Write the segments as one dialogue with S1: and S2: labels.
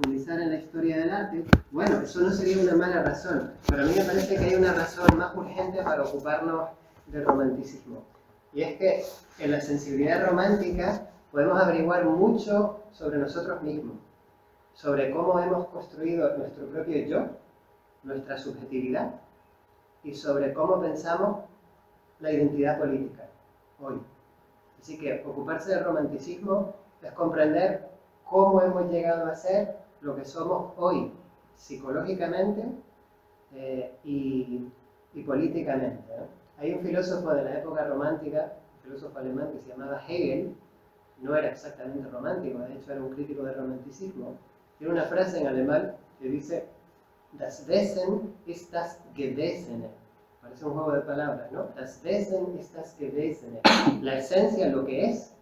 S1: profundizar en la historia del arte, bueno, eso no sería una mala razón, pero a mí me parece que hay una razón más urgente para ocuparnos del romanticismo. Y es que en la sensibilidad romántica podemos averiguar mucho sobre nosotros mismos, sobre cómo hemos construido nuestro propio yo, nuestra subjetividad, y sobre cómo pensamos la identidad política hoy. Así que ocuparse del romanticismo es comprender cómo hemos llegado a ser lo que somos hoy, psicológicamente y políticamente, ¿no? Hay un filósofo de la época romántica, un filósofo alemán que se llamaba Hegel, no era exactamente romántico, de hecho era un crítico del romanticismo. Tiene una frase en alemán que dice: Das Wesen ist das Gewesene. Parece un juego de palabras, ¿no? Das Wesen ist das Gewesene. La esencia, lo que es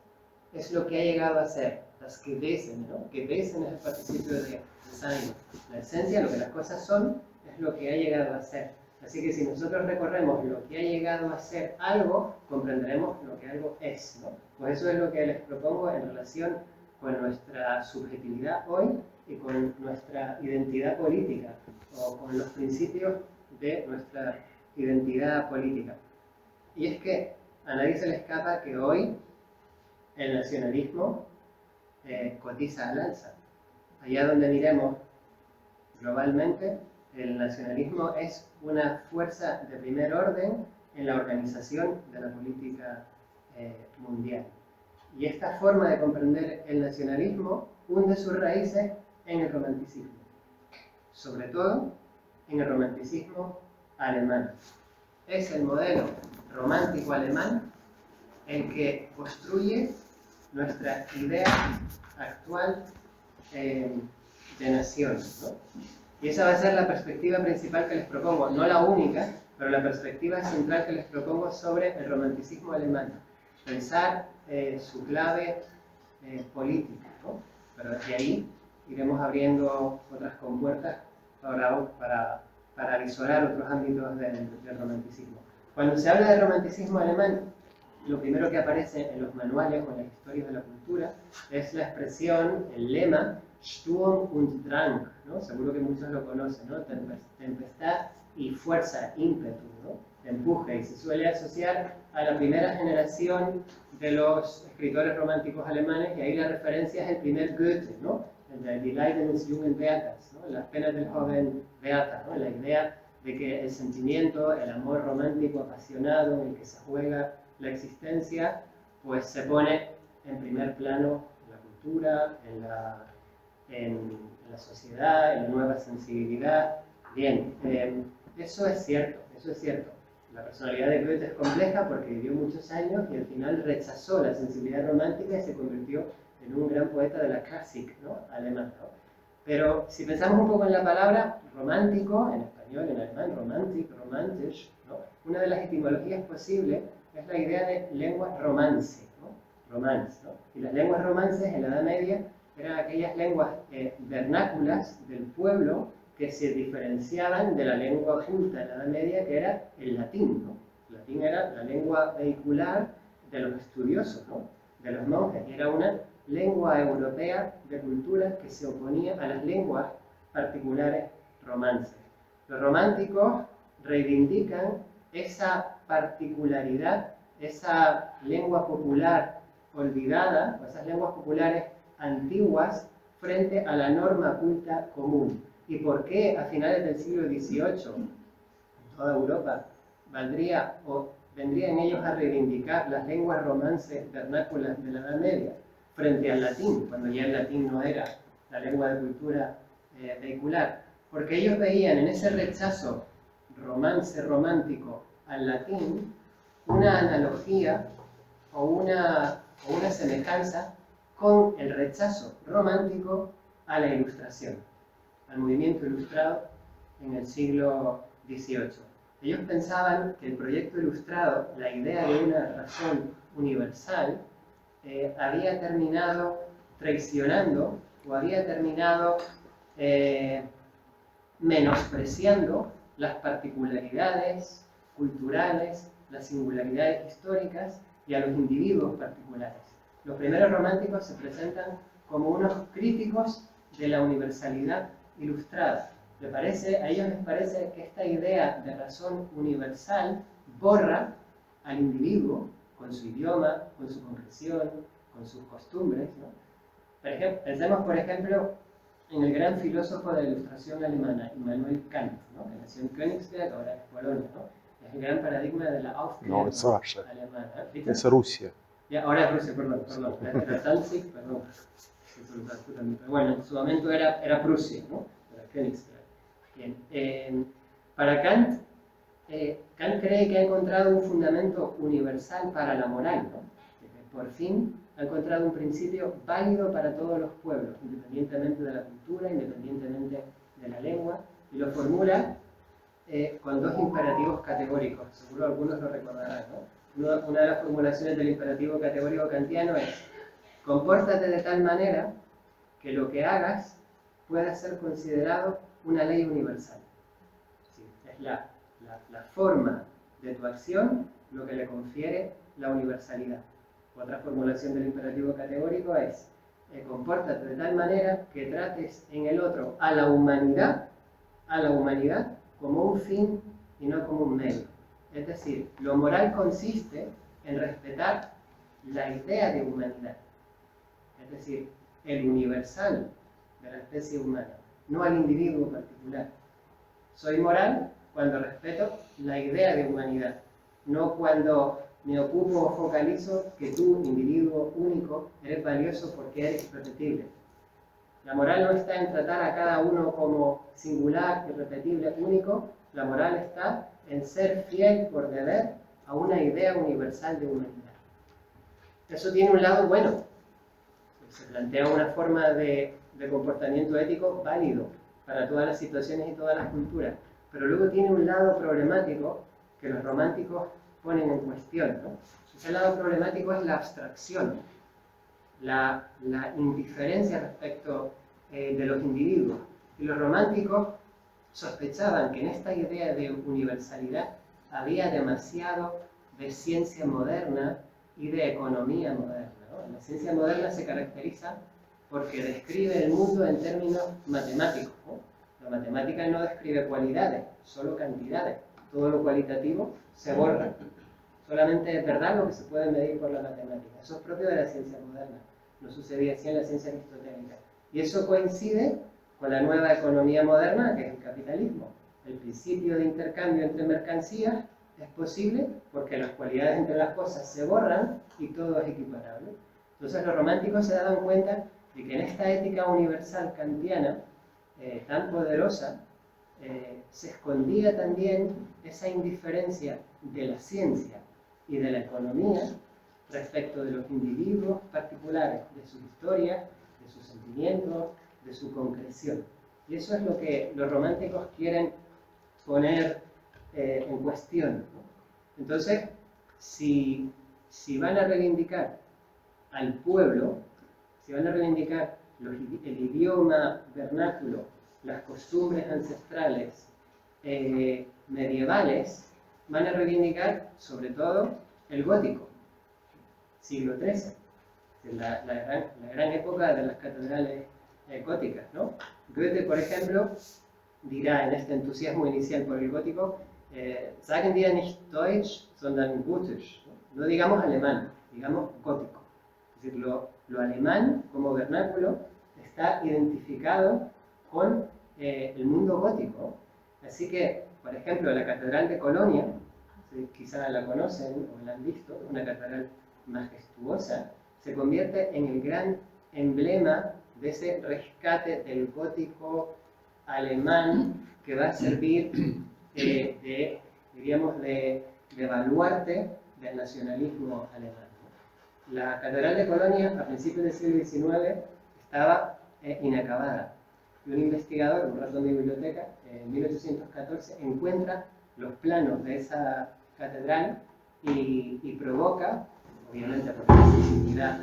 S1: lo que ha llegado a ser. Das Gewesene, ¿no? Gewesene es el participio de sein. La esencia, lo que las cosas son, es lo que ha llegado a ser. Así que si nosotros recorremos lo que ha llegado a ser algo, comprenderemos lo que algo es, ¿no? Pues eso es lo que les propongo en relación con nuestra subjetividad hoy y con nuestra identidad política, o con los principios de nuestra identidad política. Y es que a nadie se le escapa que hoy el nacionalismo cotiza al alza. Allá donde miremos globalmente, el nacionalismo es una fuerza de primer orden en la organización de la política mundial. Y esta forma de comprender el nacionalismo hunde sus raíces en el romanticismo, sobre todo en el romanticismo alemán. Es el modelo romántico alemán el que construye nuestra idea actual de nación, ¿no? Y esa va a ser la perspectiva principal que les propongo, no la única, pero la perspectiva central que les propongo sobre el romanticismo alemán. Pensar su clave política, ¿no? Pero desde ahí iremos abriendo otras compuertas para visorar otros ámbitos del romanticismo. Cuando se habla del romanticismo alemán, lo primero que aparece en los manuales o en las historias de la cultura es la expresión, el lema Sturm und Drang, ¿no? Seguro que muchos lo conocen, ¿no? Tempestad y fuerza, ímpetu, ¿no? Empuje, y se suele asociar a la primera generación de los escritores románticos alemanes, y ahí la referencia es el primer Goethe, ¿no? El de Die Leiden des jungen Werthers, ¿no? Las penas del joven Werther, ¿no? La idea de que el sentimiento, el amor romántico apasionado en el que se juega la existencia, pues se pone en primer plano en la cultura, en la sociedad, en la nueva sensibilidad. Bien, eso es cierto, eso es cierto. La personalidad de Goethe es compleja porque vivió muchos años y al final rechazó la sensibilidad romántica y se convirtió en un gran poeta de la Klassik, ¿no? Alemán, ¿no? Pero si pensamos un poco en la palabra romántico, en español, en alemán, romantic, romantisch, ¿no? Una de las etimologías posibles es la idea de lengua romance, ¿no? Romance, ¿no? Y las lenguas romances en la Edad Media eran aquellas lenguas vernáculas del pueblo que se diferenciaban de la lengua culta en la Edad Media, que era el latín, ¿no? El latín era la lengua vehicular de los estudiosos, ¿no? De los monjes, y era una lengua europea de cultura que se oponía a las lenguas particulares romances. Los románticos reivindican esa particularidad, esa lengua popular olvidada, o esas lenguas populares antiguas frente a la norma culta común. ¿Y por qué a finales del siglo XVIII en toda Europa vendrían ellos a reivindicar las lenguas romances vernáculas de la Edad Media frente al latín, cuando ya el latín no era la lengua de cultura vehicular? Porque ellos veían en ese rechazo romance romántico al latín una analogía o una semejanza con el rechazo romántico a la ilustración, al movimiento ilustrado en el siglo XVIII. Ellos pensaban que el proyecto ilustrado, la idea de una razón universal, había terminado traicionando o había terminado menospreciando las particularidades culturales, las singularidades históricas y a los individuos particulares. Los primeros románticos se presentan como unos críticos de la universalidad ilustrada. A ellos les parece que esta idea de razón universal borra al individuo con su idioma, con su concreción, con sus costumbres, ¿no? Pensemos, por ejemplo, en el gran filósofo de la Ilustración alemana, Immanuel Kant, ¿no? Que nació en Königsberg, ahora es Polonia, ¿no? Es el gran paradigma de la Aufklärung alemana. ¿Viste?
S2: Es Rusia.
S1: Ya, ahora es Rusia, perdón. Era Danzig, perdón. Pero bueno, en su momento era Prusia, ¿no? Era Königsberg. Bien. Para Kant, Kant cree que ha encontrado un fundamento universal para la moral, ¿no? Que por fin ha encontrado un principio válido para todos los pueblos, independientemente de la cultura, independientemente de la lengua, y lo formula con dos imperativos categóricos. Seguro algunos lo recordarán, ¿no? Una de las formulaciones del imperativo categórico kantiano es: compórtate de tal manera que lo que hagas pueda ser considerado una ley universal. Sí, es la forma de tu acción lo que le confiere la universalidad. Otra formulación del imperativo categórico es: compórtate de tal manera que trates en el otro a la humanidad como un fin y no como un medio. Es decir, lo moral consiste en respetar la idea de humanidad, es decir, el universal de la especie humana, no al individuo particular. Soy moral cuando respeto la idea de humanidad, no cuando me ocupo o focalizo que tú, individuo único, eres valioso porque eres irrepetible. La moral no está en tratar a cada uno como singular, irrepetible, único. La moral está en ser fiel por deber a una idea universal de humanidad. Eso tiene un lado bueno. Se plantea una forma de comportamiento ético válido para todas las situaciones y todas las culturas. Pero luego tiene un lado problemático que los románticos ponen en cuestión, ¿no? Ese lado problemático es la abstracción, la indiferencia respecto de los individuos. Y los románticos sospechaban que en esta idea de universalidad había demasiado de ciencia moderna y de economía moderna, ¿no? La ciencia moderna se caracteriza porque describe el mundo en términos matemáticos, ¿no? La matemática no describe cualidades, solo cantidades. Todo lo cualitativo se borra. Solamente es verdad lo que se puede medir por la matemática. Eso es propio de la ciencia moderna. No sucedía así en la ciencia aristotélica. Y eso coincide con la nueva economía moderna, que es el capitalismo. El principio de intercambio entre mercancías es posible porque las cualidades entre las cosas se borran y todo es equiparable. Entonces los románticos se daban cuenta de que en esta ética universal kantiana, tan poderosa, se escondía también esa indiferencia de la ciencia y de la economía respecto de los individuos particulares, de su historia, de sus sentimientos, de su concreción. Y eso es lo que los románticos quieren poner en cuestión, ¿no? Entonces, si van a reivindicar al pueblo, si van a reivindicar el idioma vernáculo, las costumbres ancestrales medievales, van a reivindicar sobre todo el gótico, siglo XIII, la gran época de las catedrales góticas, ¿no? Goethe, por ejemplo, dirá en este entusiasmo inicial por el gótico: sagen wir nicht Deutsch, sondern Gotisch. No digamos alemán, digamos gótico. Es decir, lo alemán como vernáculo está identificado con el mundo gótico. Así que, por ejemplo, la Catedral de Colonia, quizá la conocen o la han visto, una catedral majestuosa, se convierte en el gran emblema de ese rescate del gótico alemán que va a servir diríamos, de baluarte del nacionalismo alemán. La Catedral de Colonia, a principios del siglo XIX, estaba inacabada. Y un investigador, un ratón de biblioteca, en 1814, encuentra los planos de esa catedral y provoca, obviamente porque la sensibilidad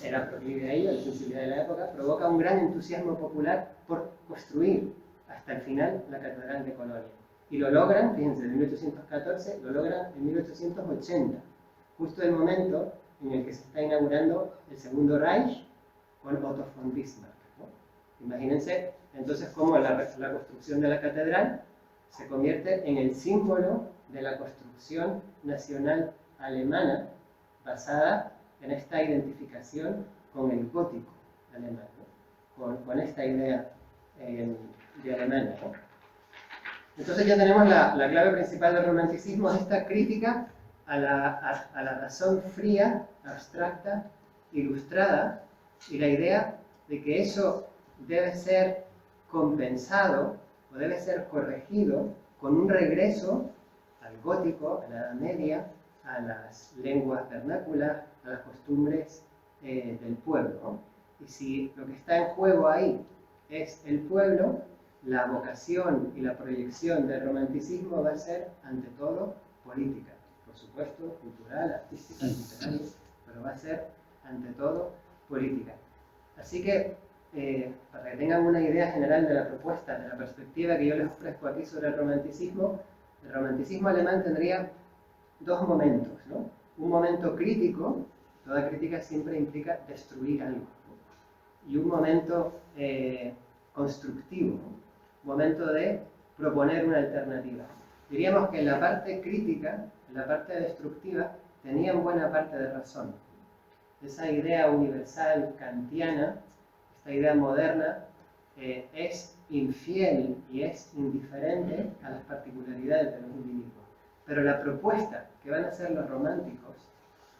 S1: era proclive a ello, la sensibilidad de la época, provoca un gran entusiasmo popular por construir hasta el final la Catedral de Colonia. Y lo logran, fíjense, en 1814, lo logran en 1880, justo el momento en el que se está inaugurando el Segundo Reich con Otto von Bismarck, ¿no? Imagínense entonces cómo la construcción de la catedral se convierte en el símbolo de la construcción nacional alemana basada en esta identificación con el gótico alemán, ¿no? con esta idea de Alemania, ¿no? Entonces ya tenemos la clave principal del romanticismo, esta crítica a la razón fría, abstracta, ilustrada, y la idea de que eso debe ser compensado o debe ser corregido con un regreso al gótico, a la Edad Media, a las lenguas vernáculas, a las costumbres del pueblo, ¿no? Y si lo que está en juego ahí es el pueblo, la vocación y la proyección del romanticismo va a ser, ante todo, política. Por supuesto, cultural, artística, literaria, pero va a ser, ante todo, política. Así que, para que tengan una idea general de la propuesta, de la perspectiva que yo les ofrezco aquí sobre el romanticismo alemán tendría dos momentos, ¿no? Un momento crítico, toda crítica siempre implica destruir algo, ¿no? Y un momento constructivo, ¿no? Un momento de proponer una alternativa. Diríamos que en la parte crítica, en la parte destructiva, tenían buena parte de razón. Esa idea universal kantiana, esta idea moderna, es infiel y es indiferente a las particularidades de los individuos. Pero la propuesta que van a hacer los románticos,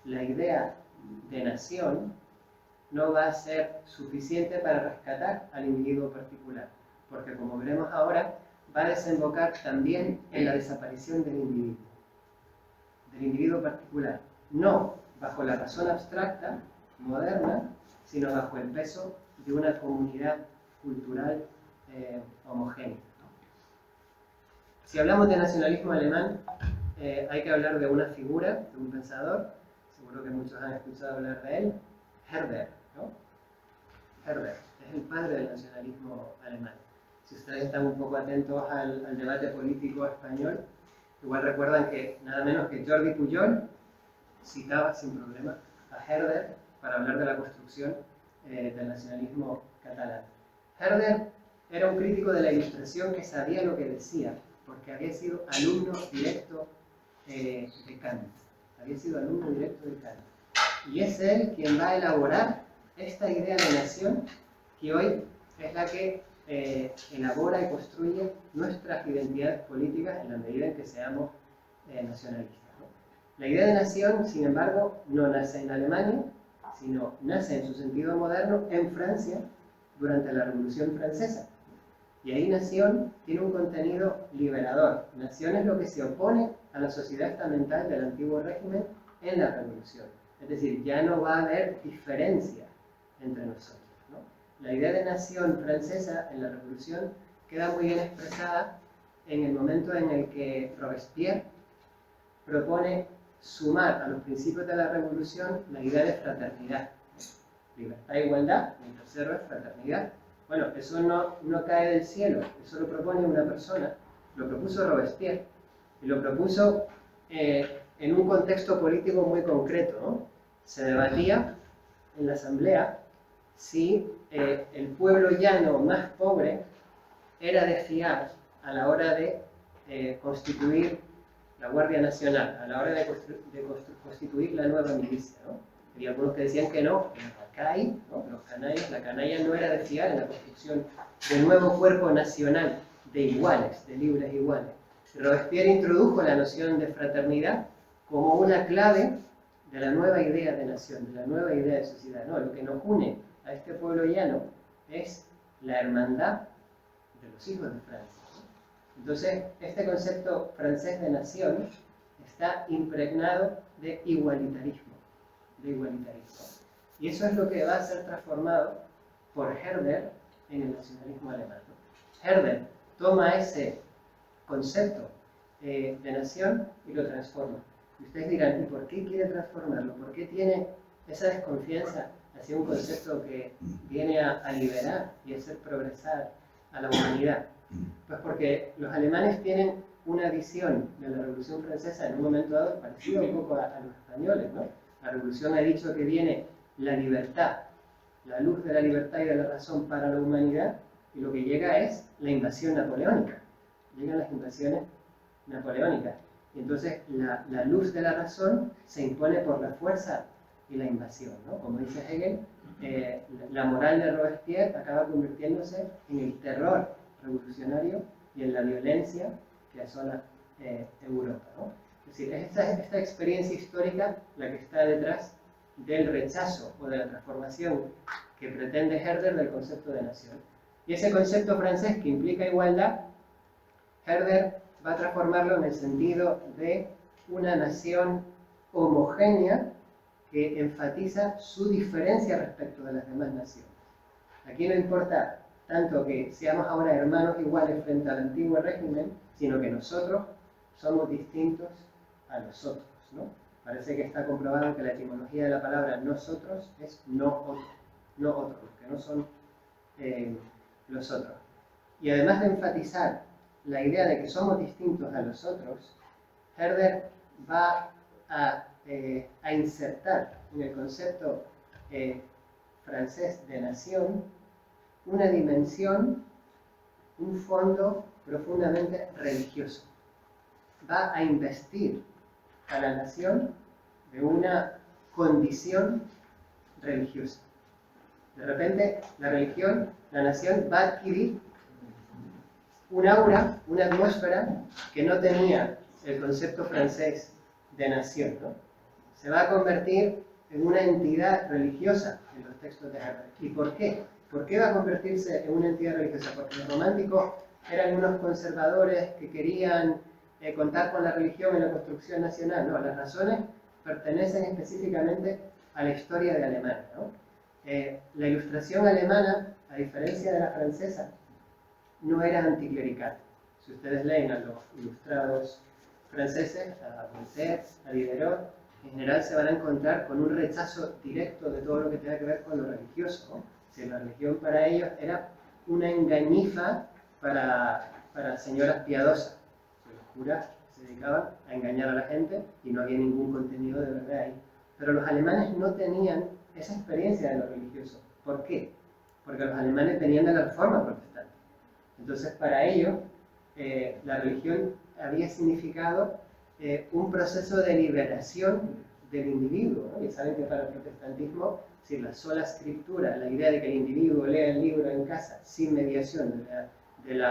S1: la idea de nación, no va a ser suficiente para rescatar al individuo particular, porque como veremos ahora, va a desembocar también en la desaparición del individuo particular, no bajo la razón abstracta, moderna, sino bajo el peso de una comunidad cultural homogénea. Si hablamos de nacionalismo alemán, hay que hablar de una figura, de un pensador, seguro que muchos han escuchado hablar de él, Herder, ¿no? Herder es el padre del nacionalismo alemán. Si ustedes están un poco atentos al debate político español, igual recuerdan que nada menos que Jordi Pujol citaba sin problema a Herder para hablar de la construcción del nacionalismo catalán. Herder era un crítico de la Ilustración que sabía lo que decía, porque había sido alumno directo de Kant. Había sido alumno directo de Kant. Y es él quien va a elaborar esta idea de nación que hoy es la que elabora y construye nuestras identidades políticas en la medida en que seamos nacionalistas, ¿no? La idea de nación, sin embargo, no nace en Alemania, sino nace en su sentido moderno en Francia durante la Revolución Francesa. Y ahí nación tiene un contenido liberador. Nación es lo que se opone a la sociedad estamental del antiguo régimen en la Revolución. Es decir, ya no va a haber diferencia entre nosotros, ¿no? La idea de nación francesa en la Revolución queda muy bien expresada en el momento en el que Robespierre propone sumar a los principios de la Revolución la idea de fraternidad. Libertad e igualdad, y el tercero es fraternidad. Bueno, eso no cae del cielo, eso lo propone una persona, lo propuso Robespierre, y lo propuso en un contexto político muy concreto, ¿no? Se debatía en la asamblea si el pueblo llano más pobre era de fiar a la hora de constituir la Guardia Nacional, a la hora de constituir la nueva milicia, ¿no? Había algunos que decían que no, que ¿no? La canalla no era de fiar en la construcción del nuevo cuerpo nacional de iguales, de libres iguales. Robespierre introdujo la noción de fraternidad como una clave de la nueva idea de nación, de la nueva idea de sociedad. No, lo que nos une a este pueblo llano es la hermandad de los hijos de Francia. Entonces, este concepto francés de nación está impregnado de igualitarismo. Y eso es lo que va a ser transformado por Herder en el nacionalismo alemán, ¿no? Herder toma ese concepto de nación y lo transforma. Y ustedes dirán, ¿y por qué quiere transformarlo? ¿Por qué tiene esa desconfianza hacia un concepto que viene a liberar y a hacer progresar a la humanidad? Pues porque los alemanes tienen una visión de la Revolución Francesa en un momento dado parecida un poco a los españoles, ¿no? La Revolución ha dicho que viene la libertad, la luz de la libertad y de la razón para la humanidad, y lo que llega es la invasión napoleónica. Llegan las invasiones napoleónicas. Y entonces la luz de la razón se impone por la fuerza y la invasión, ¿no? Como dice Hegel, la moral de Robespierre acaba convirtiéndose en el terror revolucionario y en la violencia que asola Europa, ¿no? Es decir, es esta experiencia histórica la que está detrás del rechazo o de la transformación que pretende Herder del concepto de nación. Y ese concepto francés que implica igualdad, Herder va a transformarlo en el sentido de una nación homogénea que enfatiza su diferencia respecto de las demás naciones. Aquí no importa tanto que seamos ahora hermanos iguales frente al antiguo régimen, sino que nosotros somos distintos a los otros, ¿no? Parece que está comprobado que la etimología de la palabra nosotros es no otro, que no son los otros. Y además de enfatizar la idea de que somos distintos a los otros, Herder va a insertar en el concepto francés de nación una dimensión, un fondo profundamente religioso. Va a investir a la nación de una condición religiosa. De repente, la religión, la nación va a adquirir un aura, una atmósfera que no tenía el concepto francés de nación, ¿no? Se va a convertir en una entidad religiosa en los textos de Herder. ¿Y por qué? ¿Por qué va a convertirse en una entidad religiosa? Porque los románticos eran unos conservadores que querían contar con la religión en la construcción nacional. No, las razones pertenecen específicamente a la historia de Alemania, ¿no? La ilustración alemana, a diferencia de la francesa, no era anticlerical. Si ustedes leen a los ilustrados franceses, a Voltaire, a Diderot, en general se van a encontrar con un rechazo directo de todo lo que tenga que ver con lo religioso, ¿no? Si la religión para ellos era una engañifa para señoras piadosas. Los curas se dedicaban a engañar a la gente y no había ningún contenido de verdad ahí. Pero los alemanes no tenían esa experiencia de lo religioso. ¿Por qué? Porque los alemanes venían de la Reforma Protestante. Entonces, para ellos, la religión había significado un proceso de liberación del individuo, ¿no? Y saben que para el protestantismo, si la sola escritura, la idea de que el individuo lea el libro en casa sin mediación del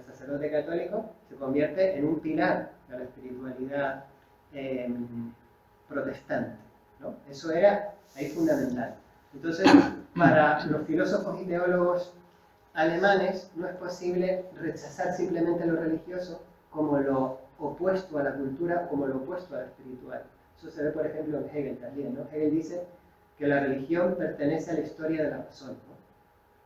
S1: sacerdote católico, se convierte en un pilar de la espiritualidad protestante, ¿no? Eso era ahí fundamental. Entonces, para los filósofos y teólogos alemanes no es posible rechazar simplemente lo religioso como lo opuesto a la cultura, como lo opuesto a lo espiritual. Eso se ve, por ejemplo, en Hegel también, ¿no? Hegel dice que la religión pertenece a la historia de la razón, ¿no?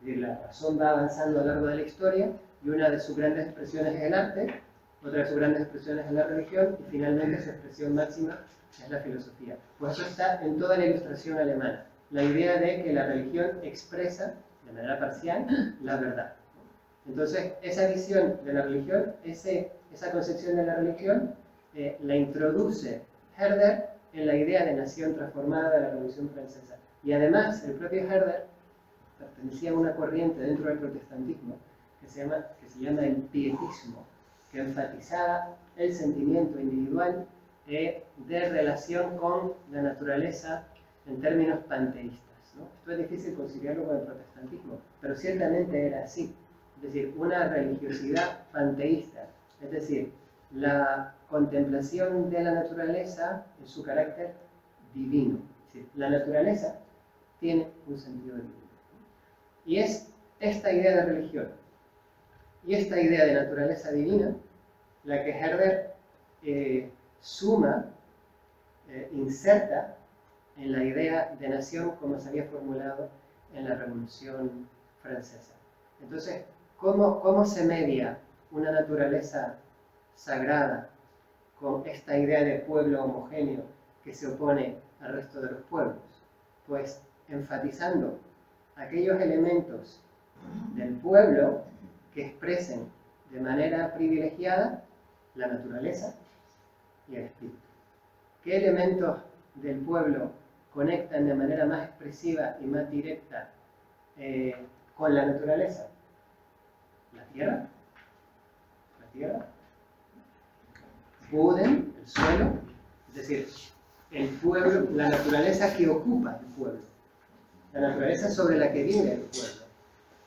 S1: Es decir, la razón va avanzando a lo largo de la historia y una de sus grandes expresiones es el arte, otra de sus grandes expresiones es la religión y finalmente su expresión máxima es la filosofía. Pues eso está en toda la ilustración alemana. La idea de que la religión expresa de manera parcial la verdad. Entonces, esa visión de la religión, esa concepción de la religión, la introduce Herder en la idea de nación transformada de la Revolución Francesa. Y además, el propio Herder pertenecía a una corriente dentro del protestantismo que se llama el pietismo, que enfatizaba el sentimiento individual de relación con la naturaleza en términos panteístas, ¿no? Esto es difícil conciliarlo con el protestantismo, pero ciertamente era así. Es decir, una religiosidad panteísta, es decir, la contemplación de la naturaleza en su carácter divino. Es decir, la naturaleza tiene un sentido divino. Y es esta idea de religión y esta idea de naturaleza divina la que Herder suma, inserta en la idea de nación como se había formulado en la Revolución Francesa. Entonces, ¿cómo se media una naturaleza sagrada con esta idea de pueblo homogéneo que se opone al resto de los pueblos? Pues enfatizando aquellos elementos del pueblo que expresen de manera privilegiada la naturaleza y el espíritu. ¿Qué elementos del pueblo conectan de manera más expresiva y más directa con la naturaleza? La tierra, Boden, el suelo, es decir, el pueblo, la naturaleza que ocupa el pueblo, la naturaleza sobre la que vive el pueblo,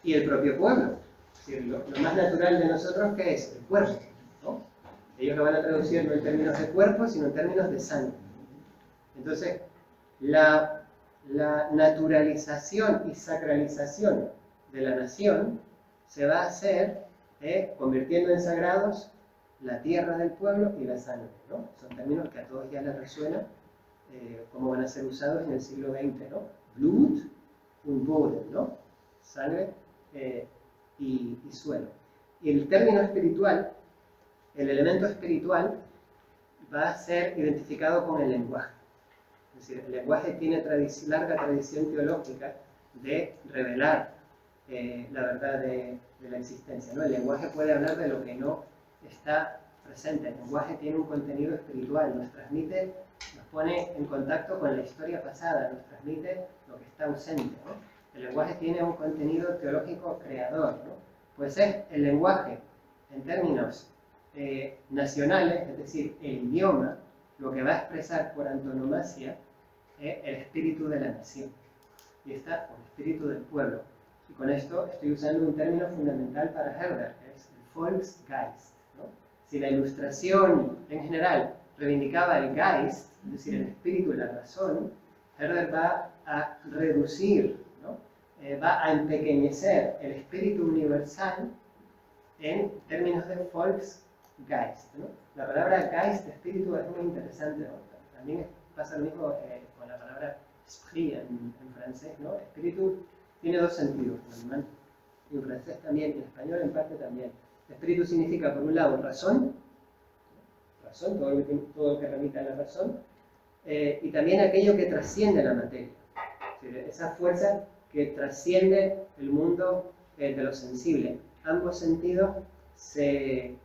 S1: y el propio pueblo. Es decir, lo más natural de nosotros, ¿qué es? El cuerpo, ¿no? Ellos lo van a traducir no en términos de cuerpo, sino en términos de sangre. Entonces, la naturalización y sacralización de la nación se va a hacer convirtiendo en sagrados la tierra del pueblo y la sangre, ¿no? Son términos que a todos ya les resuena cómo van a ser usados en el siglo XX, ¿no? Blut und Boden, ¿no? Sangre y suelo. Y el término espiritual, el elemento espiritual, va a ser identificado con el lenguaje. Es decir, el lenguaje tiene larga tradición teológica de revelar la verdad de la existencia, ¿no? El lenguaje puede hablar de lo que no está presente. El lenguaje tiene un contenido espiritual, nos transmite, nos pone en contacto con la historia pasada, nos transmite lo que está ausente, ¿no? El lenguaje tiene un contenido teológico creador, ¿no? Pues es el lenguaje en términos nacionales, es decir, el idioma, lo que va a expresar por antonomasia el espíritu de la nación. Y está el espíritu del pueblo. Y con esto estoy usando un término fundamental para Herder, que es el Volksgeist, ¿no? Si la Ilustración en general reivindicaba el Geist, es decir, el espíritu y la razón, Herder va a reducir, ¿no? Va a empequeñecer el espíritu universal en términos de Volksgeist, ¿no? La palabra Geist, espíritu, es muy interesante, ¿no? También pasa lo mismo con la palabra esprit en francés, ¿no? Espíritu tiene dos sentidos, en alemán y en francés también, y en español en parte también. Espíritu significa, por un lado, razón, todo lo que remite a la razón, y también aquello que trasciende la materia. Es decir, esa fuerza que trasciende el mundo de lo sensible. Ambos sentidos se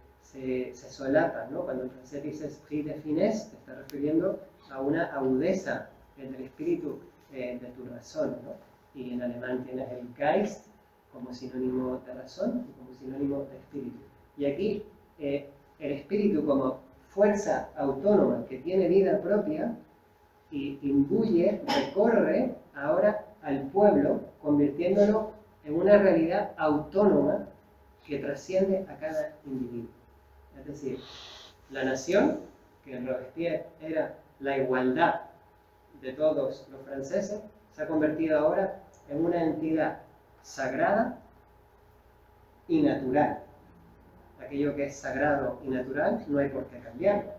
S1: solapan, ¿no? Cuando el francés dice esprit de finesse, te está refiriendo a una agudeza del espíritu de tu razón, ¿no? Y en alemán tienes el Geist como sinónimo de razón y como sinónimo de espíritu. Y aquí el espíritu como fuerza autónoma que tiene vida propia y imbuye, recorre ahora al pueblo, convirtiéndolo en una realidad autónoma que trasciende a cada individuo. Es decir, la nación, que en Robespierre era la igualdad de todos los franceses, se ha convertido ahora en una entidad sagrada y natural. Aquello que es sagrado y natural no hay por qué cambiarlo.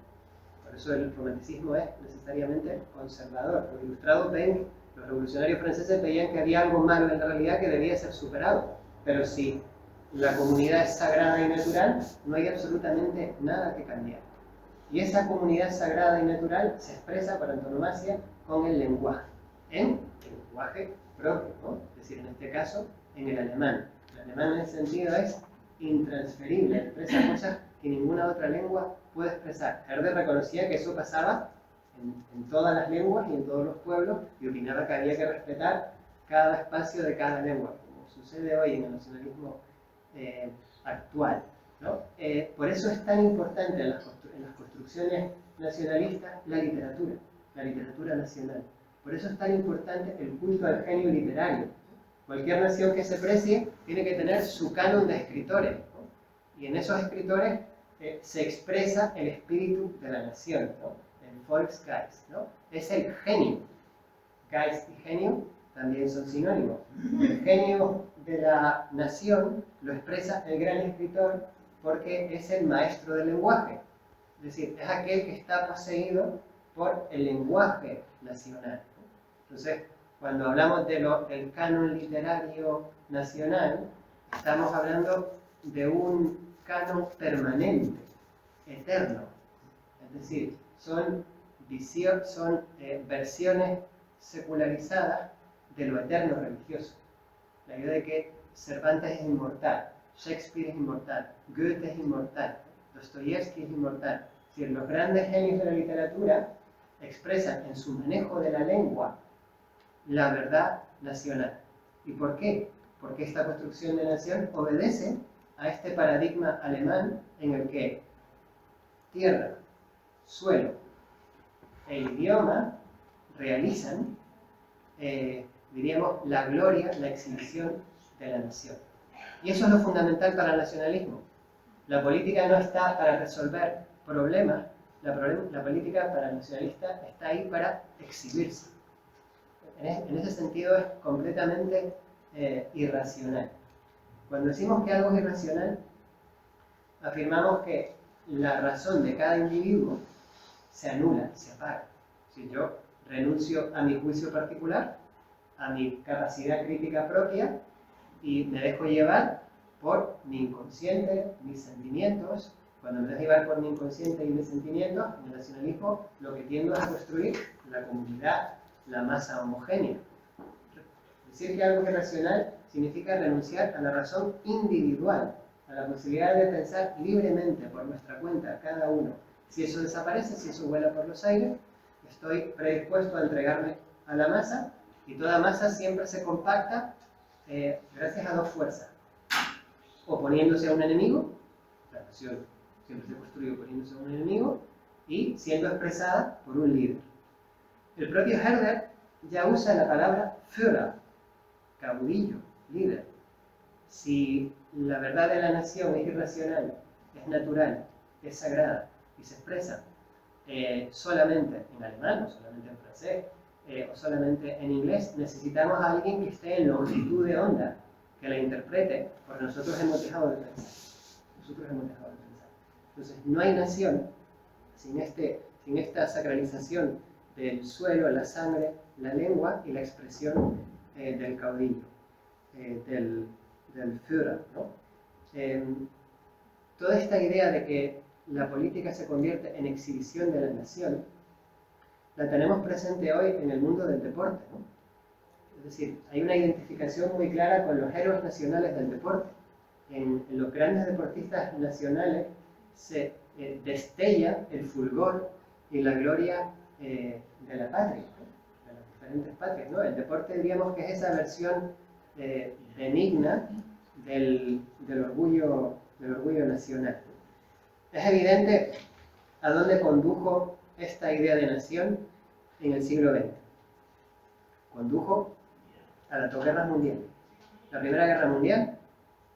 S1: Por eso el romanticismo es necesariamente conservador. Los ilustrados ven, los revolucionarios franceses veían que había algo malo en la realidad que debía ser superado. Pero si la comunidad es sagrada y natural, no hay absolutamente nada que cambiar. Y esa comunidad sagrada y natural se expresa por antonomasia con el lenguaje, en el lenguaje propio, ¿no? Es decir, en este caso, en el alemán. El alemán en ese sentido es intransferible, expresa cosas que ninguna otra lengua puede expresar. Herder reconocía que eso pasaba en todas las lenguas y en todos los pueblos, y opinaba que había que respetar cada espacio de cada lengua, como sucede hoy en el nacionalismo actual, ¿no? Por eso es tan importante en las construcciones nacionalistas la literatura nacional. Por eso es tan importante el culto al genio literario. Cualquier nación que se precie tiene que tener su canon de escritores, ¿no? Y en esos escritores se expresa el espíritu de la nación, ¿no? El Volksgeist, ¿no? Es el genio. Geist y genio también son sinónimos. El genio de la nación lo expresa el gran escritor porque es el maestro del lenguaje. Es decir, es aquel que está poseído por el lenguaje nacional, ¿no? Entonces, cuando hablamos del canon literario nacional, estamos hablando de un canon permanente, eterno. Es decir, son versiones secularizadas de lo eterno religioso. La idea de que Cervantes es inmortal, Shakespeare es inmortal, Goethe es inmortal, Dostoyevsky es inmortal. Es decir, los grandes genios de la literatura expresan en su manejo de la lengua la verdad nacional. ¿Y por qué? Porque esta construcción de nación obedece a este paradigma alemán en el que tierra, suelo e idioma realizan, diríamos, la gloria, la exhibición de la nación. Y eso es lo fundamental para el nacionalismo. La política no está para resolver problemas, la política para el nacionalista está ahí para exhibirse. En ese sentido es completamente irracional. Cuando decimos que algo es irracional, afirmamos que la razón de cada individuo se anula, se apaga. Si yo renuncio a mi juicio particular, a mi capacidad crítica propia, y me dejo llevar por mi inconsciente, mis sentimientos. Cuando me dejo llevar por mi inconsciente y mis sentimientos, en el nacionalismo lo que tiendo a construir la comunidad, la masa homogénea. Decir que algo es irracional significa renunciar a la razón individual, a la posibilidad de pensar libremente por nuestra cuenta, cada uno. Si eso desaparece, si eso vuela por los aires, estoy predispuesto a entregarme a la masa, y toda masa siempre se compacta gracias a dos fuerzas: oponiéndose a un enemigo, la nación siempre se construye oponiéndose a un enemigo, y siendo expresada por un líder. El propio Herder ya usa la palabra Führer, caudillo, líder. Si la verdad de la nación es irracional, es natural, es sagrada y se expresa solamente en alemán, o solamente en francés, o solamente en inglés, necesitamos a alguien que esté en longitud de onda, que la interprete, porque nosotros hemos dejado de pensar. Nosotros hemos dejado de pensar. Entonces, no hay nación sin esta sacralización del suelo, la sangre, la lengua y la expresión del caudillo, del Führer, ¿no? Toda esta idea de que la política se convierte en exhibición de la nación, la tenemos presente hoy en el mundo del deporte, ¿no? Es decir, hay una identificación muy clara con los héroes nacionales del deporte. En los grandes deportistas nacionales se destella el fulgor y la gloria de la patria, ¿no? De las diferentes patrias, ¿no? El deporte, diríamos que es esa versión benigna del orgullo nacional. Es evidente a dónde condujo esta idea de nación en el siglo XX. Condujo a las dos guerras mundiales. La Primera Guerra Mundial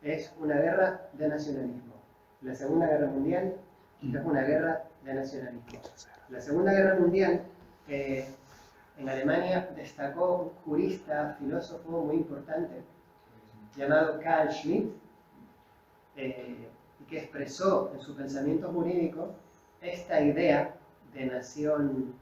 S1: es una guerra de nacionalismo. La Segunda Guerra Mundial es una guerra de nacionalismo. La Segunda Guerra Mundial, en Alemania destacó un jurista, filósofo muy importante, llamado Carl Schmitt, que expresó en su pensamiento jurídico esta idea de nación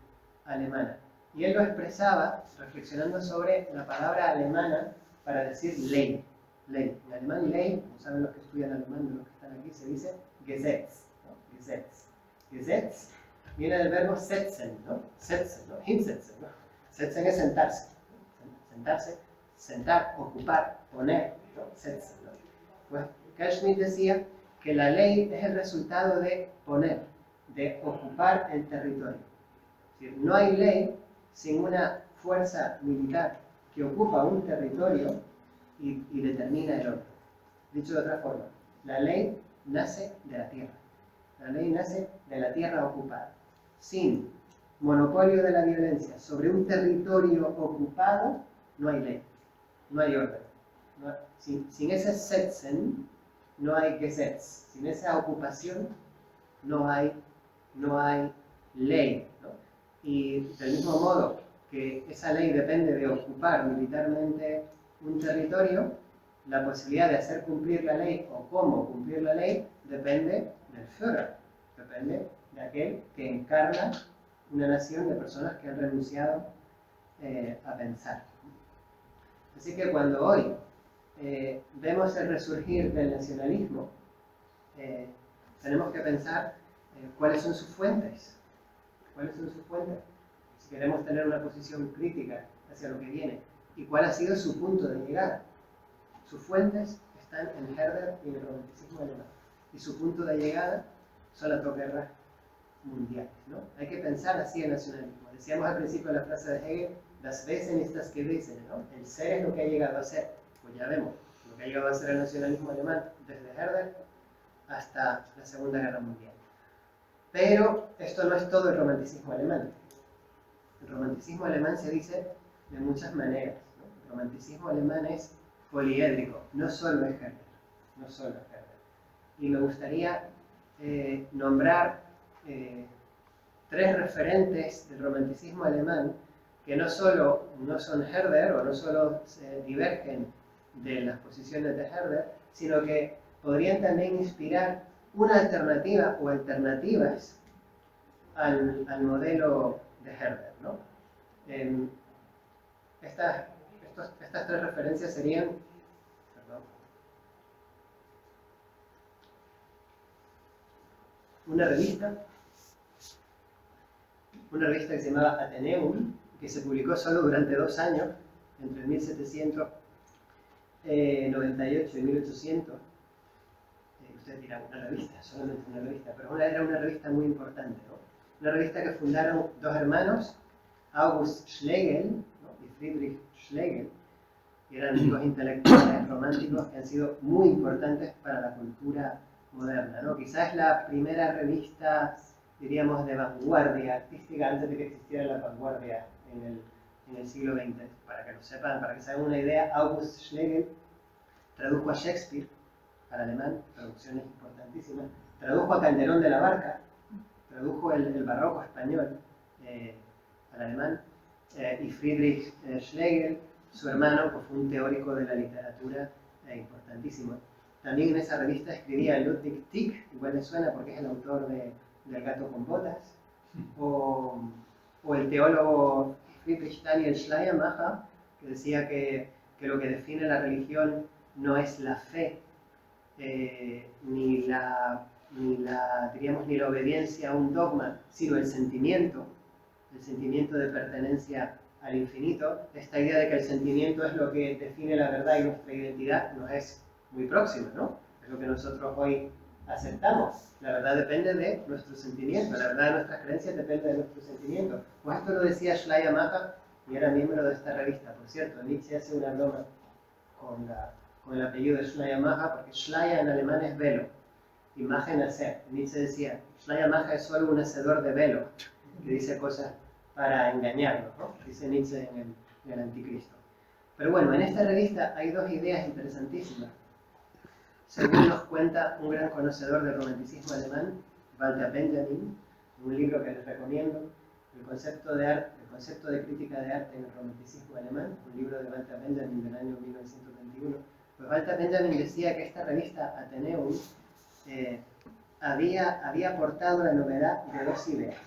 S1: alemana. Y él lo expresaba reflexionando sobre la palabra alemana para decir ley. Ley. En alemán, ley, como saben los que estudian alemán, de los que están aquí, se dice Gesetz, ¿no? Gesetz. Gesetz viene del verbo setzen, ¿no? Setzen, ¿no? Hinsetzen, ¿no? Setzen es sentarse, ¿no? Sentarse, sentar, ocupar, poner, ¿no? Setzen, ¿no? Pues Carl Schmitt decía que la ley es el resultado de poner, de ocupar el territorio. Es decir, no hay ley sin una fuerza militar que ocupa un territorio y determina el otro. Dicho de otra forma, la ley nace de la tierra. La ley nace de la tierra ocupada. Sin monopolio de la violencia sobre un territorio ocupado, no hay ley, no hay orden. Sin ese Setzen, no hay Gesetz. Sin esa ocupación, no hay ley, ¿no? Y del mismo modo que esa ley depende de ocupar militarmente un territorio, la posibilidad de hacer cumplir la ley o cómo cumplir la ley depende del Führer, depende de aquel que encarna una nación de personas que han renunciado a pensar. Así que cuando hoy vemos el resurgir del nacionalismo, tenemos que pensar cuáles son sus fuentes. ¿Cuáles son sus fuentes? Si queremos tener una posición crítica hacia lo que viene. ¿Y cuál ha sido su punto de llegada? Sus fuentes están en Herder y en el romanticismo alemán. Y su punto de llegada son las dos guerras mundiales, ¿no? Hay que pensar así el nacionalismo. Decíamos al principio de la frase de Hegel das Wesen ist das Gewesen, ¿no? El ser es lo que ha llegado a ser. Pues ya vemos, lo que ha llegado a ser el nacionalismo alemán desde Herder hasta la Segunda Guerra Mundial. Pero esto no es todo el romanticismo alemán. El romanticismo alemán se dice de muchas maneras, ¿no? El romanticismo alemán es poliédrico, no solo es Herder, no solo es Herder. Y me gustaría nombrar 3 referentes del romanticismo alemán que no solo no son Herder o no solo divergen de las posiciones de Herder, sino que podrían también inspirar una alternativa o alternativas al modelo de Herder, ¿no? Estas 3 referencias serían, una revista que se llamaba Atheneum, que se publicó solo durante 2 años, entre 1798 y 1800. Ustedes dirán, una revista, solamente una revista, pero era una revista muy importante, ¿no? Una revista que fundaron 2 hermanos, August Schlegel, ¿no? Y Friedrich Schlegel, que eran 2 intelectuales románticos que han sido muy importantes para la cultura moderna, ¿no? Quizás la primera revista, diríamos, de vanguardia artística antes de que existiera la vanguardia en el siglo XX. Para que lo sepan, para que se hagan una idea, August Schlegel tradujo a Shakespeare al alemán, traducciones importantísimas, tradujo a Calderón de la Barca, tradujo el barroco español al alemán, y Friedrich Schlegel, su hermano, pues, fue un teórico de la literatura importantísimo. También en esa revista escribía Ludwig Tieck, igual le suena porque es el autor del Gato con Botas, o el teólogo Friedrich Daniel Schleiermacher, que decía que lo que define la religión no es la fe, ni la obediencia a un dogma, sino el sentimiento de pertenencia al infinito. Esta idea de que el sentimiento es lo que define la verdad y nuestra identidad nos es muy próxima, ¿no? Es lo que nosotros hoy aceptamos. La verdad depende de nuestro sentimiento, la verdad de nuestras creencias depende de nuestro sentimiento. Pues esto lo decía Schleiermacher y era miembro de esta revista. Por cierto, Nietzsche hace una broma con el apellido de Schleiermacher, porque Schleier en alemán es velo, imagen hacer. Nietzsche decía, Schleiermacher es solo un hacedor de velo, que dice cosas para engañarnos, ¿no? Dice Nietzsche en el Anticristo. Pero bueno, en esta revista hay 2 ideas interesantísimas. Según nos cuenta un gran conocedor del romanticismo alemán, Walter Benjamin, un libro que les recomiendo, el concepto de crítica de arte en el romanticismo alemán, un libro de Walter Benjamin del año 1921. Pues Walter Benjamin decía que esta revista Atheneum había aportado la novedad de 2 ideas.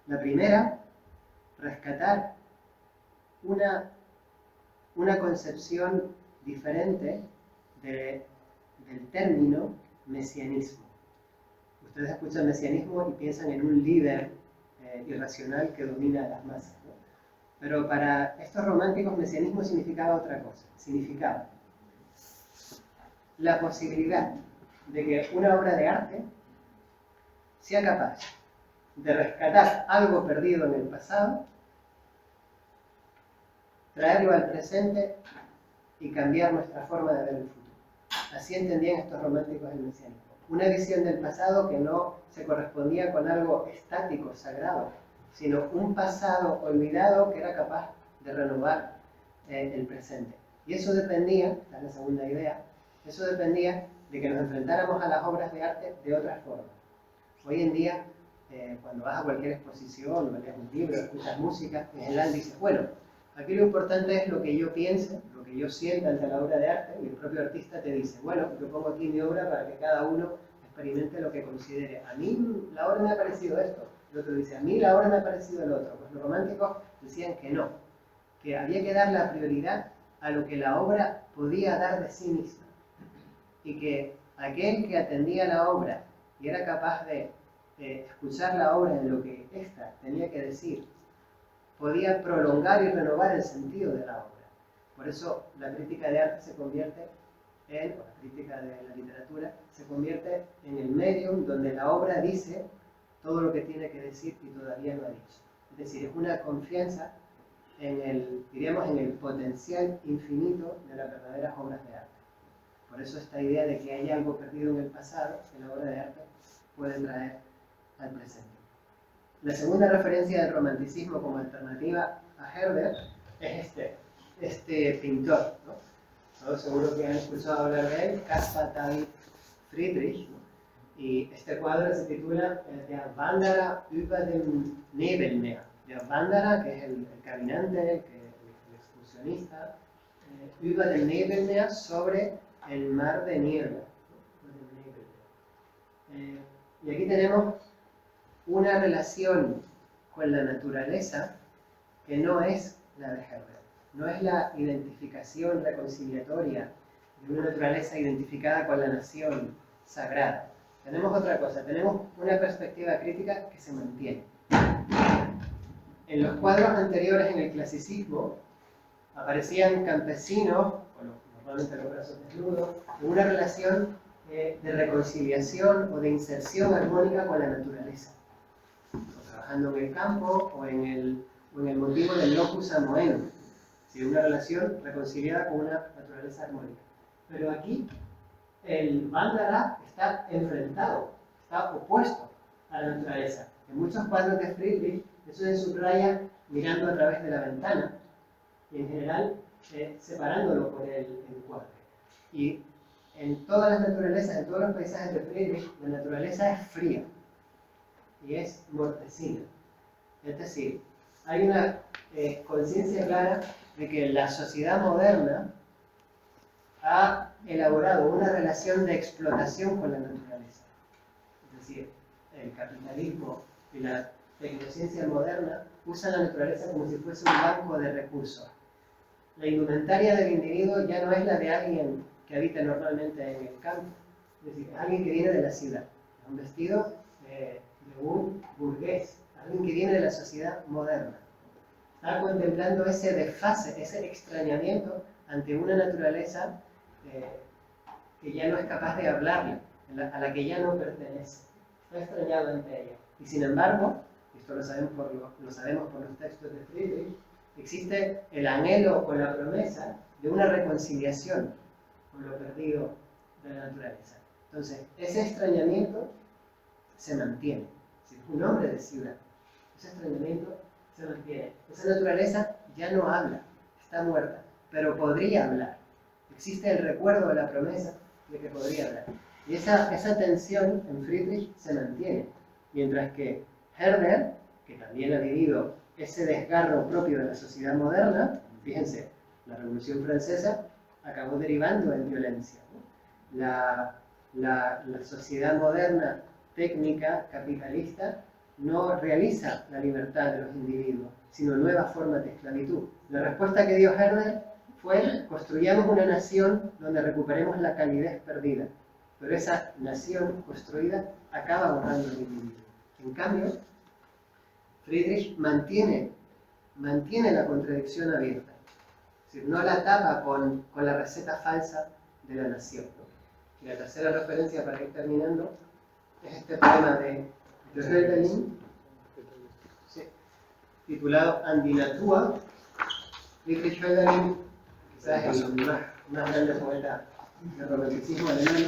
S1: La primera, rescatar una concepción diferente del término mesianismo. Ustedes escuchan mesianismo y piensan en un líder irracional que domina a las masas, ¿no? Pero para estos románticos, mesianismo significaba otra cosa. Significaba la posibilidad de que una obra de arte sea capaz de rescatar algo perdido en el pasado, traerlo al presente y cambiar nuestra forma de ver el futuro. Así entendían estos románticos el mesianismo. Una visión del pasado que no se correspondía con algo estático, sagrado, sino un pasado olvidado que era capaz de renovar el presente. Y eso dependía, esta es la segunda idea, eso dependía de que nos enfrentáramos a las obras de arte de otra forma. Hoy en día, cuando vas a cualquier exposición, o lees un libro, escuchas música, en general dices, bueno, aquí lo importante es lo que yo piense, lo que yo sienta ante la obra de arte, y el propio artista te dice, bueno, yo pongo aquí mi obra para que cada uno experimente lo que considere. A mí la obra me ha parecido esto, el otro dice, a mí la obra me ha parecido el otro. Pues los románticos decían que no, que había que dar la prioridad a lo que la obra podía dar de sí misma, y que aquel que atendía la obra y era capaz de escuchar la obra en lo que ésta tenía que decir, podía prolongar y renovar el sentido de la obra. Por eso la crítica de arte se convierte o la crítica de la literatura se convierte en el medium donde la obra dice todo lo que tiene que decir y todavía no ha dicho. Es decir, es una confianza diríamos, en el potencial infinito de las verdaderas obras de arte. Por eso esta idea de que hay algo perdido en el pasado, que la obra de arte puede traer al presente. La segunda referencia del romanticismo como alternativa a Herder es este pintor, ¿no? Todos seguro que han escuchado hablar de él, Caspar David Friedrich, ¿no? Y este cuadro se titula Der Wanderer über dem Nebelmeer. Der Wanderer, que es el caminante, el excursionista, über dem Nebelmeer, sobre el mar de niebla. Y aquí tenemos una relación con la naturaleza que no es la de Herder. No es la identificación reconciliatoria de una naturaleza identificada con la nación sagrada. Tenemos otra cosa, tenemos una perspectiva crítica que se mantiene. En los cuadros anteriores en el clasicismo aparecían campesinos, normalmente los brazos desnudos, en una relación de reconciliación o de inserción armónica con la naturaleza. O trabajando en el campo o en el motivo del locus amoenum. Una relación reconciliada con una naturaleza armónica. Pero aquí el Wanderer está enfrentado, está opuesto a la naturaleza. En muchos cuadros de Friedrich eso se subraya mirando a través de la ventana y en general separándolo por el encuadre. Y en todas las naturalezas, en todos los paisajes de Friedrich, la naturaleza es fría y es mortecina. Es decir, hay una conciencia clara de que la sociedad moderna ha elaborado una relación de explotación con la naturaleza. Es decir, el capitalismo y la tecnociencia moderna usan la naturaleza como si fuese un banco de recursos. La indumentaria del individuo ya no es la de alguien que habita normalmente en el campo, es decir, alguien que viene de la ciudad, un vestido de un burgués, alguien que viene de la sociedad moderna. Está contemplando ese desfase, ese extrañamiento ante una naturaleza que ya no es capaz de hablarle, a la que ya no pertenece. Está extrañado ante ella. Y sin embargo, esto lo sabemos por los textos de Friedrich, existe el anhelo o la promesa de una reconciliación con lo perdido de la naturaleza. Entonces, ese extrañamiento se mantiene. Es un hombre de ciudad. Ese extrañamiento se mantiene. Esa naturaleza ya no habla, está muerta, pero podría hablar. Existe el recuerdo de la promesa de que podría hablar. Y esa tensión en Friedrich se mantiene. Mientras que Herder, que también ha vivido ese desgarro propio de la sociedad moderna, fíjense, la Revolución Francesa acabó derivando en violencia, ¿no? La sociedad moderna, técnica, capitalista, no realiza la libertad de los individuos, sino nuevas formas de esclavitud. La respuesta que dio Herder fue: construyamos una nación donde recuperemos la calidez perdida. Pero esa nación construida acaba borrando el individuo. En cambio, Friedrich mantiene la contradicción abierta. Es decir, no la tapa con la receta falsa de la nación, ¿no? Y la tercera referencia, para ir terminando, es este poema de Hölderlin, ¿sí?, titulado An die Natur. Friedrich Hölderlin, quizás el más grande poeta del romanticismo alemán.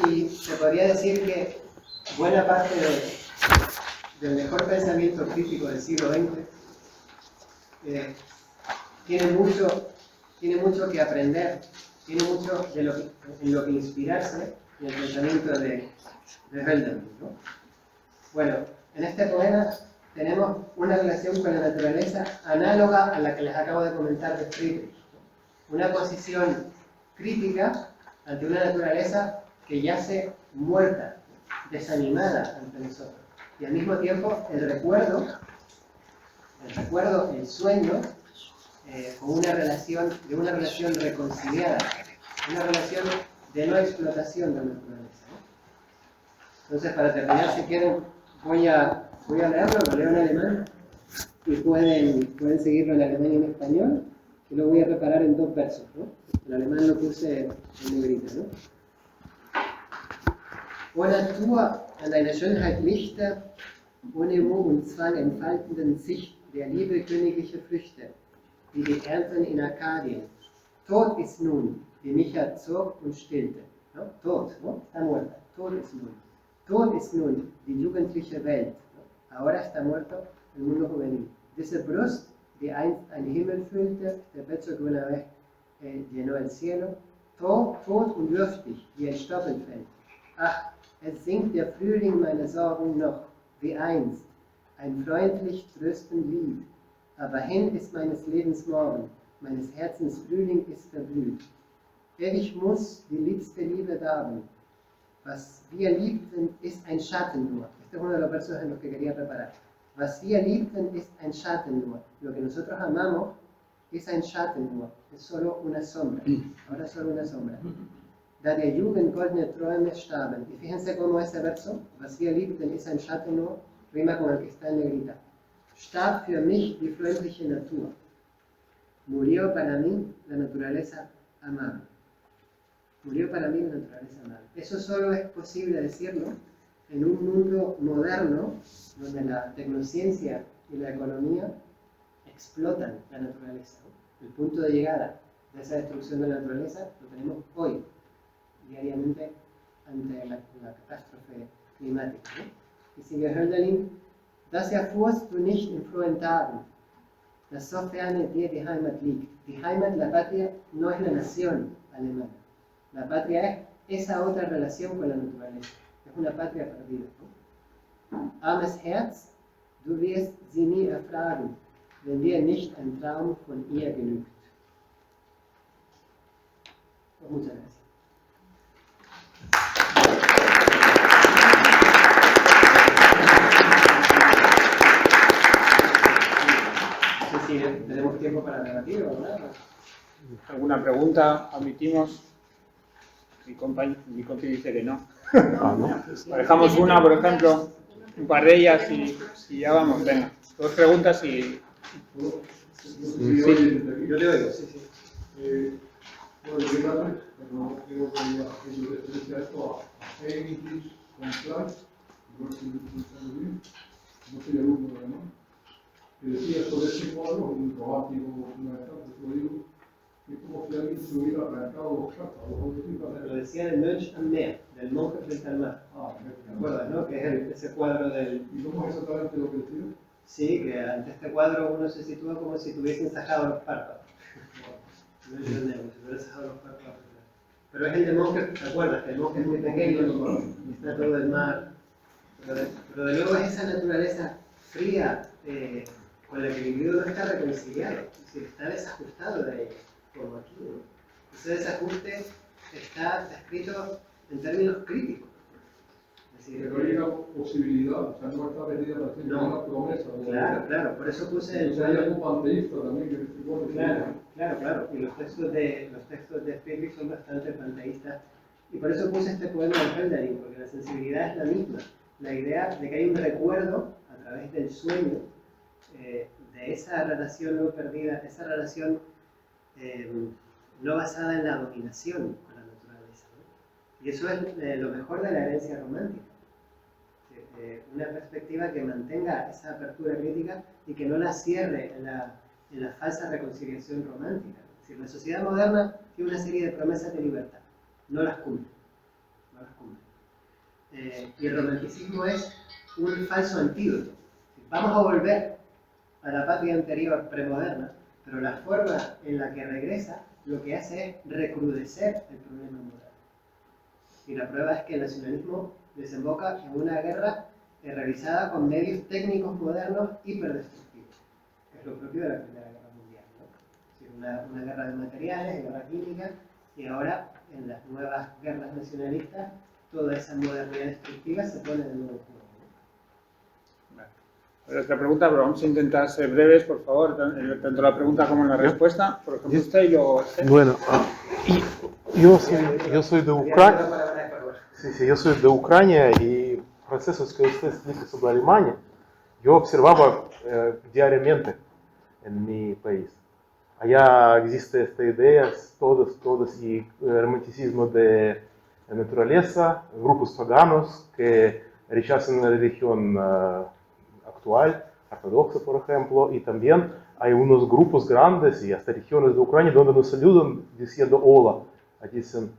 S1: Y se podría decir que buena parte del mejor pensamiento crítico del siglo XX tiene mucho que aprender, tiene mucho en lo que inspirarse en el pensamiento de Hölderlin, ¿no? Bueno, en este poema tenemos una relación con la naturaleza análoga a la que les acabo de comentar de Friedrich, ¿no? Una posición crítica ante una naturaleza que yace muerta, desanimada ante nosotros. Y al mismo tiempo el recuerdo, el sueño, con una relación reconciliada, una relación de no explotación de la naturaleza, ¿no? Entonces, para terminar, si quieren, voy a leerlo, lo leo en alemán, y pueden seguirlo en alemán y en español, y lo voy a reparar en dos versos, ¿no? El alemán lo puse en negrita, ¿no? O Natur, an deiner Schönheit lichter, ohne Mut und Zwang entfaltenden sich der Liebe königliche Früchte, wie die Ernten in Arkadien. Tot ist nun, die mich erzog und stillte. ¿No? Tot, ¿no? Está muerta. Tot ist nun. Tot ist nun die jugendliche Welt. ¿No? Ahora está muerto el mundo juvenil. Diese Brust, die einst ein Himmel füllte, der Pecho que una vez llenó el cielo, tot und dürftig, wie ein Stoppelfeld. Ach, es singt der Frühling meine Sorgen noch, wie einst, ein freundlich tröstend Lied. Aber hin ist meines Lebens Morgen, meines Herzens Frühling ist verblüht. Ewig muss die liebste Liebe darben. Was wir liebten, ist ein Schatten nur. Este es uno de los versos en los que quería reparar. Was wir liebten, ist ein Schatten nur. Lo que nosotros amamos es ein Schatten nur. Es solo una sombra. Ahora es solo una sombra. Da der Jugend goldene Träume starben. Y fíjense cómo ese verso, was wir liebten, ist ein Schatten nur, rima con el que está en negrita. Starb für mich die freundliche Natur. Murió para mí la naturaleza amable. Murió para mí la naturaleza amable. Eso solo es posible decirlo en un mundo moderno donde la tecnociencia y la economía explotan la naturaleza, ¿no? El punto de llegada de esa destrucción de la naturaleza lo tenemos hoy, diariamente, ante la catástrofe climática, ¿no? Y sigue Hölderlin, das erfuhrst du nicht in frohen Tagen, dass so ferne dir die Heimat liegt. Die Heimat, la patria, no es la nación alemana. La patria es esa otra relación con la naturaleza. Es una patria perdida, ¿no? Armes Herz, du wirst sie nie erfragen, wenn dir nicht ein Traum von ihr genügt. Pues muchas gracias. No sé si tenemos tiempo para debatir o nada.
S2: ¿Alguna pregunta? ¿Admitimos? Mi compi dice que no. Dejamos una, por ejemplo, un par de ellas y ya vamos. Venga, dos preguntas y...
S1: Sí. Yo le oigo, sí, sí.
S3: Bueno, yo también, pero creo que yo referencia esto a Heinrich von Kleist, no soy alumno de alemán, que decía sobre ese cuadro, un romántico fundamental, que lo digo, que es como si alguien se hubiera arrancado los chakras.
S1: Lo decía el Mönch am Meer, del monje frente al mar. ¿Te acuerdas, no? Que es ese cuadro del...
S3: ¿Y cómo es exactamente lo que decía?
S1: Sí, que ante este cuadro uno se sitúa como si tuviesen sajado los párpados. No entendemos, si hubiera sajado los párpados. Pero es el de monje, ¿te acuerdas? Que el monje es muy pequeño y está todo el mar. Pero de nuevo es esa naturaleza fría con la que el individuo no está reconciliado, es decir, está desajustado de ella, como aquí, ¿no? Ese desajuste está escrito en términos críticos. Es decir,
S3: pero hay una posibilidad, o sea, no está perdida la una promesa.
S1: Claro, por eso puse el...
S3: Hay algún panteísta también que
S1: Claro, y los textos de Friedrich son bastante panteístas, y por eso puse este poema de Hölderlin, porque la sensibilidad es la misma, la idea de que hay un recuerdo a través del sueño de esa relación no perdida, esa relación no basada en la dominación con la naturaleza, ¿no? Y eso es lo mejor de la herencia romántica. Una perspectiva que mantenga esa apertura crítica y que no la cierre en la falsa reconciliación romántica. Es decir, la sociedad moderna tiene una serie de promesas de libertad, no las cumple. Y el romanticismo es un falso antídoto. Vamos a volver a la patria anterior premoderna, pero la forma en la que regresa lo que hace es recrudecer el problema moderno. Y la prueba es que el nacionalismo desemboca en una guerra realizada con medios técnicos modernos hiperdestructivos, que es lo propio de la Primera Guerra Mundial, ¿no? Es decir, una guerra de materiales, guerra química, y ahora en las nuevas guerras nacionalistas toda esa modernidad destructiva se pone de nuevo en juego, ¿no?
S2: Otra pregunta, pero vamos a intentar ser breves, por favor, tanto la pregunta como la respuesta. Por ejemplo, usted y luego...
S4: Bueno, yo soy de Ucrania. Sí, yo soy de Ucrania y procesos que usted explica sobre Alemania, yo observaba diariamente en mi país. Allá existe esta idea, todos y romanticismo de naturaleza, grupos paganos que rechazan la religión actual, ortodoxa, por ejemplo, y también hay unos grupos grandes y hasta regiones de Ucrania donde nos saludan diciendo hola, dicen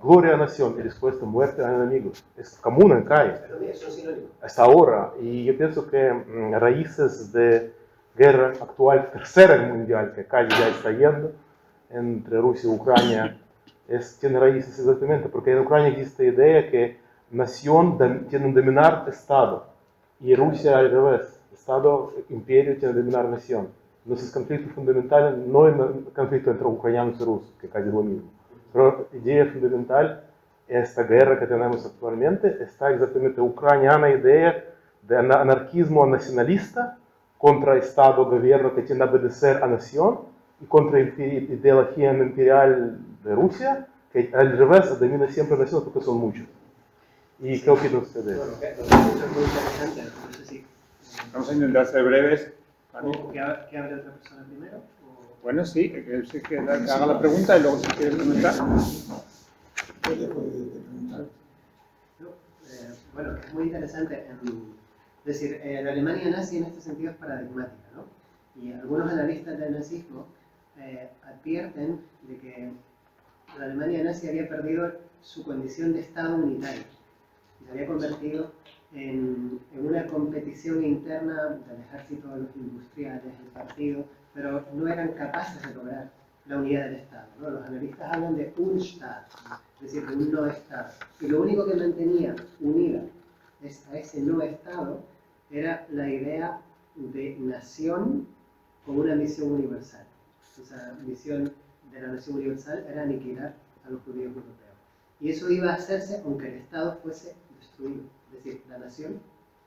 S4: gloria a la nación y después de muerte a enemigos. Es común en calle. Hasta ahora. Y yo pienso que raíces de guerra actual, tercera mundial, que calle ya está yendo entre Rusia y Ucrania, tiene raíces exactamente, porque en Ucrania existe la idea que nación tiene un dominar Estado y Rusia al revés, Estado, imperio tiene dominar nación. Entonces el conflicto fundamental no es el conflicto entre ucranianos y rusos, que casi es lo mismo, pero la idea fundamental, esta guerra que tenemos actualmente, está exactamente ucraniana idea de anarquismo nacionalista contra Estado, gobierno que tiene que obedecer a nación y contra la ideología imperial de Rusia, que al revés domina siempre la nación porque son muchos. ¿Y qué opinan ustedes?
S1: Bueno, lo que has dicho es muy interesante, no sé si...
S2: Vamos a intentar ser breves. ¿Vale?
S1: ¿Que hable otra persona primero? O...
S2: Bueno, sí, que haga la pregunta y luego si quieres comentar.
S1: Bueno, es muy interesante. Es decir, la Alemania nazi en este sentido es paradigmática, ¿no? Y algunos analistas del nazismo advierten de que la Alemania nazi había perdido su condición de Estado unitario y se había convertido en una competición interna del ejército, de los industriales, del partido, pero no eran capaces de lograr la unidad del Estado, ¿no? Los analistas hablan de Unstaat, es decir, de un no Estado. Y lo único que mantenía unida a ese no Estado era la idea de nación con una misión universal. O sea, la misión de la nación universal era aniquilar a los judíos europeos. Y eso iba a hacerse aunque el Estado fuese destruido. Es decir, la nación,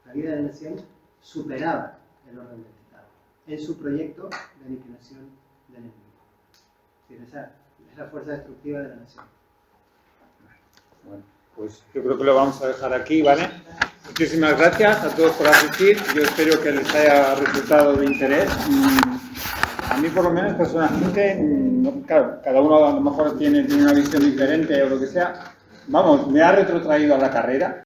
S1: la vida de la nación, superaba el orden del Estado en su proyecto de aniquilación del enemigo. Es decir, esa es la fuerza destructiva de la nación.
S2: Bueno, pues yo creo que lo vamos a dejar aquí, ¿vale? Muchísimas gracias a todos por asistir. Yo espero que les haya resultado de interés. A mí, por lo menos, personalmente, claro, cada uno a lo mejor tiene una visión diferente o lo que sea. Vamos, me ha retrotraído a la carrera.